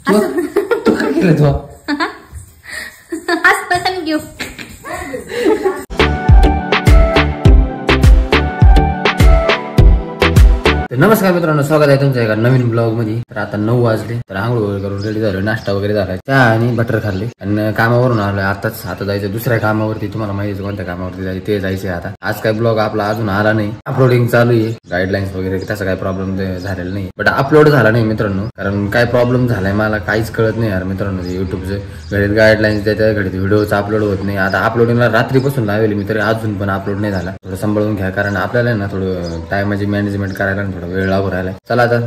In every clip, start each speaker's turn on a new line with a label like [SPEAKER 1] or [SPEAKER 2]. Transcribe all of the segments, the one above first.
[SPEAKER 1] तू काय केलं तू
[SPEAKER 2] हसपतन घेऊ.
[SPEAKER 1] नमस्कार मित्रांनो, स्वागत आहे तुमच्या एका नवीन ब्लॉग मध्ये. तर आता 9 वाजले, तर आंघोळ वगैरे करून रेडी झालो, नाश्ता वगैरे झाला, चहा आणि बटर खाल्ले आणि कामावरून आलोय आताच. आता जायचं दुसऱ्या कामावरती. तुम्हाला माहिती कोणत्या कामावरती जायचं ते जायचंय आता. आज काय ब्लॉग आपला अजून आला नाही, अपलोडिंग चालू आहे. गाईडलाईन्स वगैरे तसा काय प्रॉब्लेम झालेला नाही, बट अपलोड झाला नाही मित्रांनो. कारण काय प्रॉब्लेम झालाय मला काहीच कळत नाही यार मित्रांनो. युट्यूबचं घडीत गाईडलाईन्स देतात, घडीत व्हिडिओचा अपलोड होत नाही. आता अपलोडिंगला रात्रीपासून लावली मी, तरी अजून पण अपलोड नाही झाला. थोडं सांभाळून घ्या, कारण आपल्याला ना थोडं टायमाची मॅनेजमेंट करायला थोडा वेळ लागू राहिला. चला आता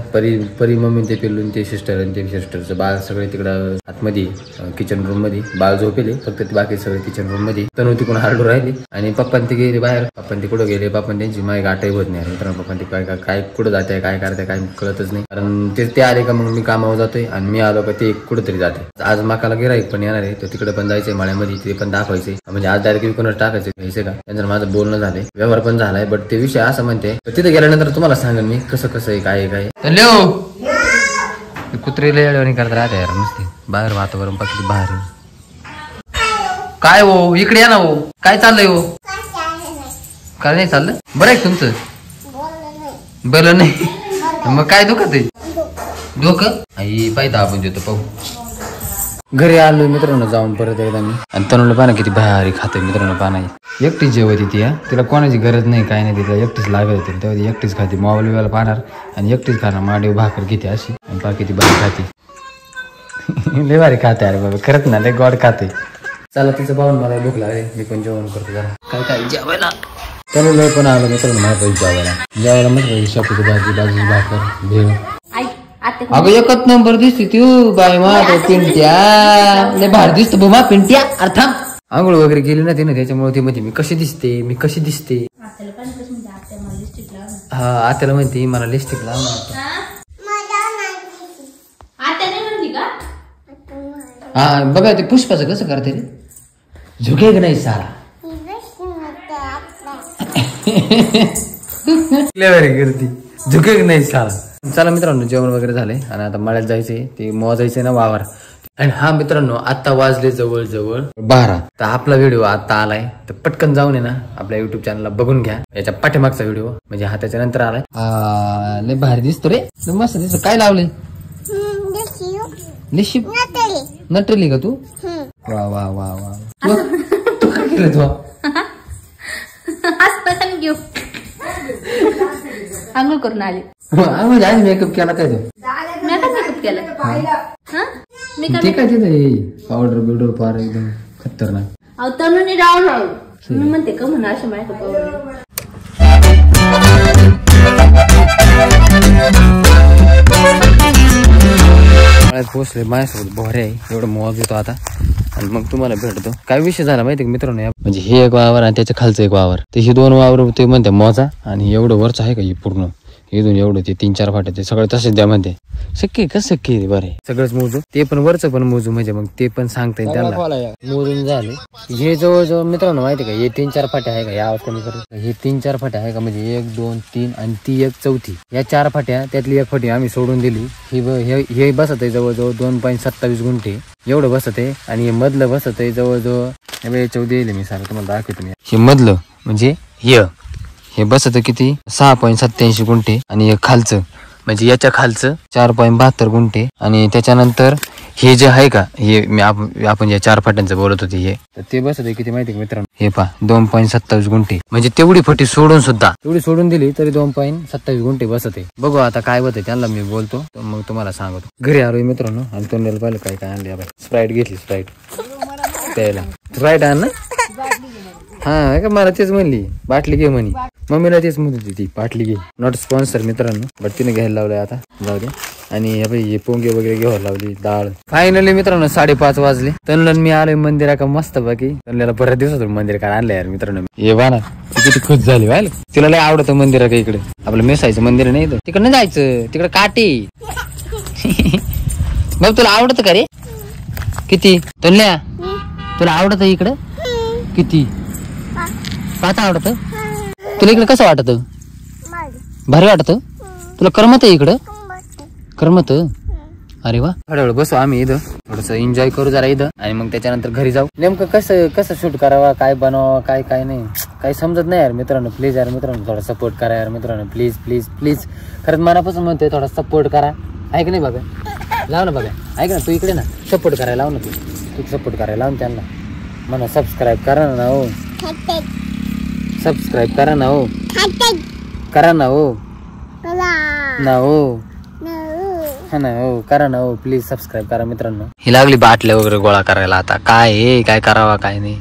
[SPEAKER 1] परी मम्मी ते पिल्लून ते सिस्टर आणि ते सिस्टरचं बाळ सगळे तिकडं आतमध्ये किचन रूम मध्ये. बाळ झोपेले, फक्त ते बाकी सगळे किचन रूम मध्ये. तनु तिकडून हारडू राहिली आणि पप्पान ते गेले बाहेर. पप्पान ते कुठं गेले, पप्पान त्यांची माई गाठही होत नाही मित्रांनो. पप्पान ते काय कुठं जाते, काय करते, काय कळतच नाही. कारण ते आले का मग मी कामावर जातोय आणि मी आलो का ते कुठेतरी जाते. आज मकाला गिराईक पण येणार आहे, तर तिकडे पण जायचंय मळ्यामध्ये, ते पण दाखवायचे. म्हणजे आज डायरेक्ट विकूनच टाकायचे घ्यायचे का. त्यांचं माझं बोलणं झालंय, व्यवहार पण झालाय. बट ते विषय असं म्हणते, तिथे गेल्यानंतर तुम्हाला सांगेन मी कसं कसं आहे, काय काय. कुत्रीला येडवणी करत राहते यार नुसती. बाहेर वातावरण किती बाहेर काय हो, इकडे या ना हो. काय चाललंय हो, काय नाही चाललं. बरं आहे तुमचं, बरं नाही मग काय दुखत आहे, डोकं आई पाहिजे आपण देतो पाहू. घरी आलो मित्रांनो जाऊन परत एकदा मी, आणि तनुला पाना किती भारी खाते मित्रांनो. पाना एकटीच जेवत ती, तिला कोणाची गरज नाही, काय नाही, तिला एकटीच लागत होती. तेव्हा ती एकटीच खाते, मोबाईल बिबाईल पाहणार आणि एकटीच खाणार. माडीव भाकर किती अशी आणि पा किती भारी खाते. लय भारी खाते अरे बाबा, खरंच ना लय गोड खाते. चला तिचं पाहून मला भूक लागली, मी पण जेवण करतो जरा. काय काय जेवायला त्याला लय पण आलं मित्रांनो माझ्या पैसे जेवायला म्हटलं शापूची भाजी भाकर भेळ. अगं एकच नंबर दिसते तू बाय माझ्या पिंट्या, लय भारी दिसतो बा पिंट्या. अर्थात आंघोळ वगैरे केली ना तिने, त्याच्यामुळे ती म्हणते मी कशी दिसते. हा आत्याला म्हणते मला लिपस्टिक लाव. हा बघा ते पुष्पाचं कसं करते रे, झुके नाही सारा. करते झुके नाही सारा. चला मित्रांनो जेवण वगैरे झाले आणि आता मळ्यात जायचंय, ते मोजायचंय ना वावर. आणि हा मित्रांनो आता वाजले जवळ 12. तर आपला व्हिडिओ आता आलाय, तर पटकन जाऊन आहे ना आपल्या युट्यूब चॅनलला बघून घ्या. याच्या पाठीमागचा व्हिडिओ म्हणजे हा त्याच्या नंतर आलाय. लय भारी दिसतो रे, मस्त दिसतो. काय लावले, नटली का तू. वा वा वा वा, तू काय केलं तू
[SPEAKER 2] घेऊ. आंघोळ करून आली,
[SPEAKER 1] म्हणजे आज मेकअप केला काय तू.
[SPEAKER 2] मेकअप केला
[SPEAKER 1] ते काय तिथं पावडर बिवडर पार एकदम खतरनाक.
[SPEAKER 2] अहो तनुनी राव मी म्हणते का म्हणा असं मेकअप पावडर. पोचले माझ्यासोबत बोहरे आहे, एवढं मॉज येतो आता आणि मग तुम्हाला भेटतो. काय विषय झाला माहिती का मित्रांनो, म्हणजे हे एक वावर आणि त्याच्या खालचं एक वावर, ते ही 2 वावर ते म्हणते मॉजा. आणि एवढं वरच आहे का हे पूर्ण, इथून एवढं ते 3-4 फाटे ते सगळं तसेच द्या म्हणते. शक्य कसं शक्य बरे सगळंच मोजू, ते पण वरचं पण मोजू, म्हणजे मग ते पण सांगता येईल त्यांना. मोजून झाले हे जवळजवळ मित्रांनो माहिती का, हे 3-4 फाटे आहे का, या आवाज कमी करत, हे 3-4 फाटे आहे का, म्हणजे 1, 2, 3 आणि ती एक चौथी. या 4 फाट्या त्यातली 1 फाटी आम्ही सोडून दिली. हे बसत आहे जवळजवळ 2.27 गुंठे एवढं बसत आहे. आणि हे मधलं बसत आहे जवळजवळ याच्यावर दिले मी सारं तुम्हाला दाखवतो मी. हे मधलं म्हणजे हे बसत किती 6.87 गुंठे आणि खालचं म्हणजे याच्या खालचं 4.72 गुंठे. आणि त्याच्यानंतर हे जे आहे का, हे आपण या 4 फाट्यांचं बोलत होते, हे तर ते बसत आहे किती माहिती का मित्रांनो, हे पहा 2.27 गुंठे. म्हणजे तेवढी फटी सोडून सुद्धा तेवढी सोडून दिली तरी 2.27 गुंठे बसत आहे. बघू आता काय होतं त्यांना मी बोलतो, मग तुम्हाला सांगतो. घरी आलोय मित्रांनो आणि तोंडाला पाहिलं काय काय आणले. स्प्राईट घेतली, स्प्राईट प्यायला. स्प्राईट आण ना, हा का मला तेच म्हणली बाटली घे म्हणे, मम्मीला तेच म्हणत होती ती बाटली घे. नॉट स्पॉन्सर मित्रांनो, बट तिने घ्यायला लावलंय आता, जाऊ दे. आणि हे पोंगे वगैरे घ्यायला लावली, डाळ. फायनली मित्रांनो 5:30 वाजले. तनलन मी आलोय मंदिरा का मस्त बाकी. तनल्याला बऱ्याच दिवसातून मंदिर काय आणलं यार मित्रांनो. हे बा ना किती खुश झाली व्हायला, तिला लय आवडतं मंदिरा का. इकडे आपलं मेसायचं मंदिर नाही, तिकडे नाही जायचं, तिकडे काटे. मग तुला आवडतं का रे किती, तनल्या तुला आवडतं इकडं किती, पाहता आवडतं तुला इकडे. कसं वाटत, भारी वाटत तुला, करमत आहे इकडं, करमत. अरे वा, थोड्या वेळ बसू आम्ही इथं, थोडस एन्जॉय करू जरा इथं आणि मग त्याच्यानंतर घरी जाऊ. नेमकं कसं शूट करावा, काय बनवावं, काय नाही, काही समजत नाही यार मित्रांनो. प्लीज यार मित्रांनो थोडा सपोर्ट करा यार मित्रांनो, प्लीज प्लीज प्लीज. खरंच मनापासून म्हणतोय थोडा सपोर्ट करा. ऐक नाही बघा, लाव ना बघा, ऐक ना तू इकडे ना, सपोर्ट करायला लाव ना, तू सपोर्ट करायला लाव ना त्यांना, म्हणा सबस्क्राईब करा ना हो, सबस्क्राईब करा ना हो, करा ना हो, ना हो, हा ना हो, करा ना हो, प्लीज सबस्क्राईब करा मित्रांनो. ही लागली बाटल्या वगैरे गोळा करायला, आता काय करावा काय नाही.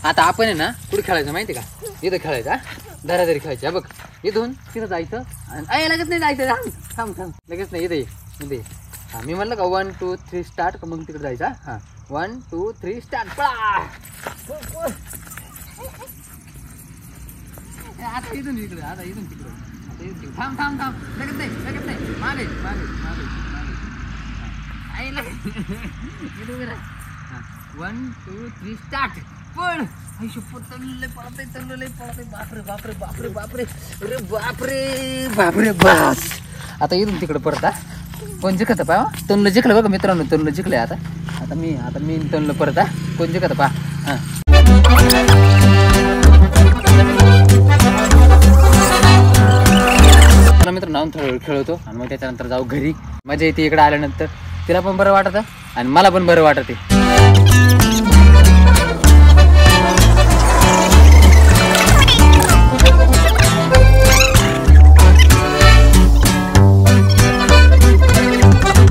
[SPEAKER 2] आता आपण आहे ना कुठे खेळायचं माहिती का, इथं खेळायचं, धराधरी खेळायचं. बघ इथून तिथं जायचं आणि लगेच नाही जायचं, थांब लगेच नाही, इथे हा मी म्हणलं का 1 2 3 स्टार्ट, का मग तिकडे जायचं. हा 1 2 3 स्टार्ट. आता इथून इकडे, आता इथून तिकडे, आता इथून तिकडे, थांब लगेच नाही, मागे 1 2 3 स्टार्ट. पण बापरे बास. आता इथून तिकडे परत. कोण जिंकत पा, तनलं जिंकलं बघा मित्रांनो, तनलं जिंकलंय. आता मी तनलं परत. कोण जिंकत पा. हा मित्रांनो थोडा वेळ खेळतो आणि मग त्याच्यानंतर जाऊ घरी. मजा येते इकडे आल्यानंतर, तिला पण बरं वाटत आणि मला पण बरं वाटते.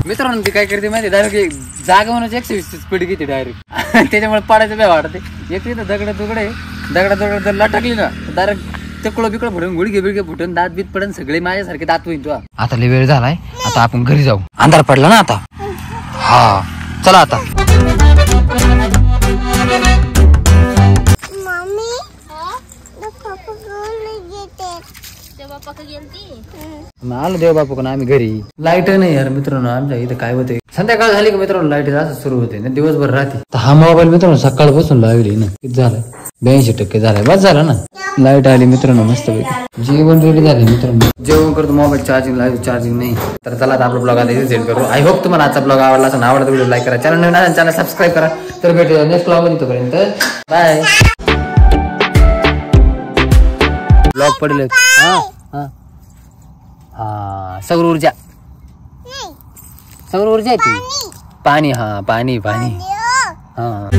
[SPEAKER 2] मित्रांनो ती काय करते माहिती, डायरेक्ट जागा म्हणून 120 स्पीड घेते डायरेक्ट. त्याच्यामुळे पाडायचं काय वाटते. एक तिथं दगड जर लटकली ना, डायरेक्ट चकळं बिकळं फुटून, गुडघे बिडघे फुटून, दात बीत पडून, सगळे माझ्यासारखे दात होईल. तू आता लय वेळ झालाय, आता आपण घरी जाऊ, अंधार पडला ना आता. हा चला आता. आलो देव बापू पण आम्ही घरी. लाईट नाही यार मित्रांनो आमच्या इथं. काय होते संध्याकाळ झाली का मित्रांनो, लाईट असं सुरू होते ना, दिवसभर राहते. हा मोबाईल मित्रांनो सकाळपासून लावली ना, किती झालं 82% झालाय, बस झालं ना. लाईट आली मित्रांनो मस्त पैकी. जेवण रेडी झाले मित्रांनो, जेवण करतो, मोबाईल चार्जिंग लाईव्ह चार्जिंग नाही. तर चला आता आपला ब्लॉग आता इथे सेंड करू. आय होप तुम्हाला आजचा ब्लॉग आवडला असेल. आवडता व्हिडिओ लाईक करा, चॅनल नवीन चॅनल सबस्क्राईब करा. तर भेटूया नेक्स्ट ब्लॉग मध्ये, तोपर्यंत बाय. ब्लॉग पडले. हा सौर ऊर्जा आहे ती. पाणी. हा पाणी. हा